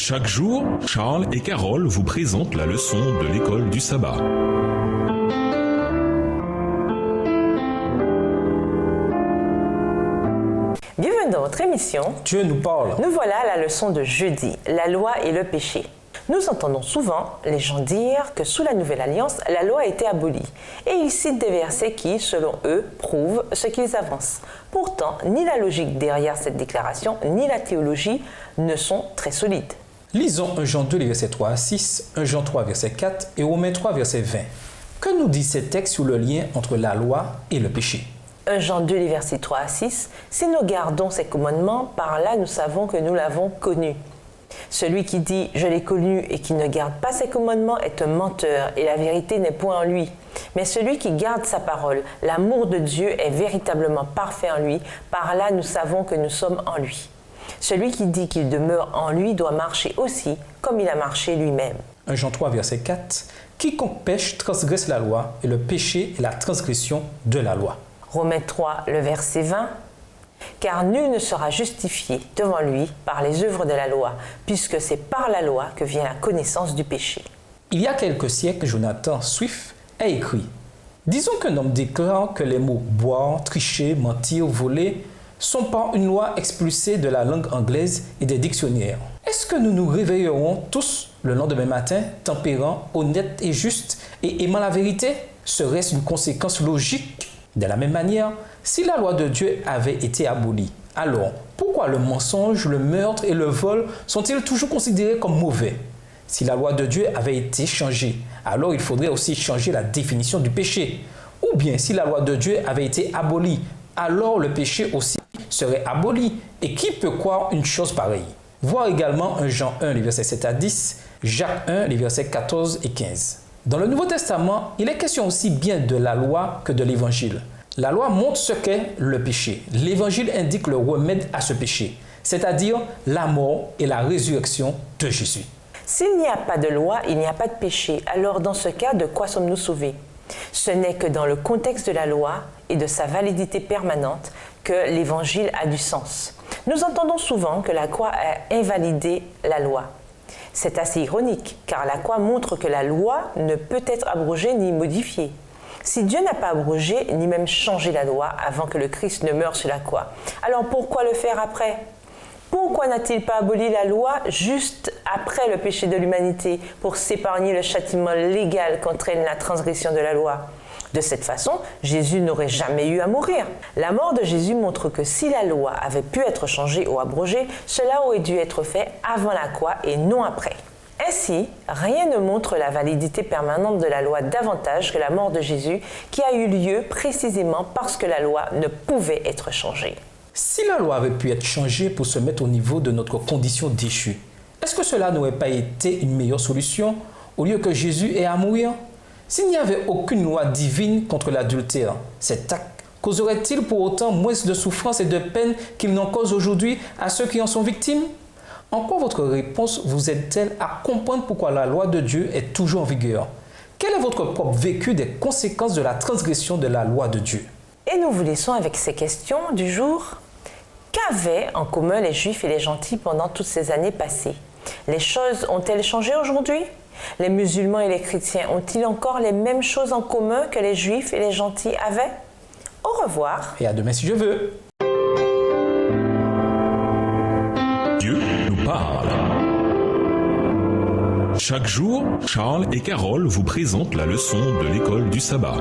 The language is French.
Chaque jour, Charles et Carole vous présentent la leçon de l'école du sabbat. Bienvenue dans votre émission. Dieu nous parle. Nous voilà à la leçon de jeudi, la loi et le péché. Nous entendons souvent les gens dire que sous la Nouvelle Alliance, la loi a été abolie. Et ils citent des versets qui, selon eux, prouvent ce qu'ils avancent. Pourtant, ni la logique derrière cette déclaration, ni la théologie ne sont très solides. Lisons 1 Jean 2, les versets 3 à 6, 1 Jean 3, verset 4 et Romains 3, verset 20. Que nous dit ces textes sur le lien entre la loi et le péché? 1 Jean 2, les versets 3 à 6. Si nous gardons ses commandements, par là nous savons que nous l'avons connu. Celui qui dit « je l'ai connu » et qui ne garde pas ses commandements est un menteur et la vérité n'est point en lui. Mais celui qui garde sa parole, l'amour de Dieu est véritablement parfait en lui. Par là nous savons que nous sommes en lui. Celui qui dit qu'il demeure en lui doit marcher aussi comme il a marché lui-même. 1 Jean 3, verset 4. Quiconque pêche transgresse la loi et le péché est la transgression de la loi. Romains 3, le verset 20. Car nul ne sera justifié devant lui par les œuvres de la loi, puisque c'est par la loi que vient la connaissance du péché. Il y a quelques siècles, Jonathan Swift a écrit « Disons qu'un homme déclare que les mots « boire »,« tricher »,« mentir »,« voler » sont par une loi expulsés de la langue anglaise et des dictionnaires. Est-ce que nous nous réveillerons tous le lendemain matin, tempérants, honnêtes et justes et aimant la vérité? Serait-ce une conséquence logique? De la même manière, si la loi de Dieu avait été abolie, alors pourquoi le mensonge, le meurtre et le vol sont-ils toujours considérés comme mauvais? Si la loi de Dieu avait été changée, alors il faudrait aussi changer la définition du péché. Ou bien si la loi de Dieu avait été abolie, alors le péché aussi serait aboli. Et qui peut croire une chose pareille? Voir également 1 Jean 1, les versets 7 à 10, Jacques 1, les versets 14 et 15. Dans le Nouveau Testament, il est question aussi bien de la loi que de l'Évangile. La loi montre ce qu'est le péché. L'Évangile indique le remède à ce péché, c'est-à-dire la mort et la résurrection de Jésus. S'il n'y a pas de loi, il n'y a pas de péché. Alors dans ce cas, de quoi sommes-nous sauvés? Ce n'est que dans le contexte de la loi et de sa validité permanente que l'Évangile a du sens. Nous entendons souvent que la croix a invalidé la loi. C'est assez ironique, car la croix montre que la loi ne peut être abrogée ni modifiée. Si Dieu n'a pas abrogé, ni même changé la loi avant que le Christ ne meure sur la croix, alors pourquoi le faire après? Pourquoi n'a-t-il pas aboli la loi juste après le péché de l'humanité pour s'épargner le châtiment légal qu'entraîne la transgression de la loi? De cette façon, Jésus n'aurait jamais eu à mourir. La mort de Jésus montre que si la loi avait pu être changée ou abrogée, cela aurait dû être fait avant la croix et non après. Ainsi, rien ne montre la validité permanente de la loi davantage que la mort de Jésus qui a eu lieu précisément parce que la loi ne pouvait être changée. Si la loi avait pu être changée pour se mettre au niveau de notre condition déchue, est-ce que cela n'aurait pas été une meilleure solution au lieu que Jésus ait à mourir? S'il n'y avait aucune loi divine contre l'adultère, cet acte causerait-il pour autant moins de souffrance et de peine qu'il n'en cause aujourd'hui à ceux qui en sont victimes? En quoi votre réponse vous aide-t-elle à comprendre pourquoi la loi de Dieu est toujours en vigueur? Quel est votre propre vécu des conséquences de la transgression de la loi de Dieu? Et nous vous laissons avec ces questions du jour. Qu'avaient en commun les Juifs et les gentils pendant toutes ces années passées? Les choses ont-elles changé aujourd'hui? Les musulmans et les chrétiens ont-ils encore les mêmes choses en commun que les Juifs et les gentils avaient? Au revoir. Et à demain si je veux. Dieu nous parle. Chaque jour, Charles et Carole vous présentent la leçon de l'école du sabbat.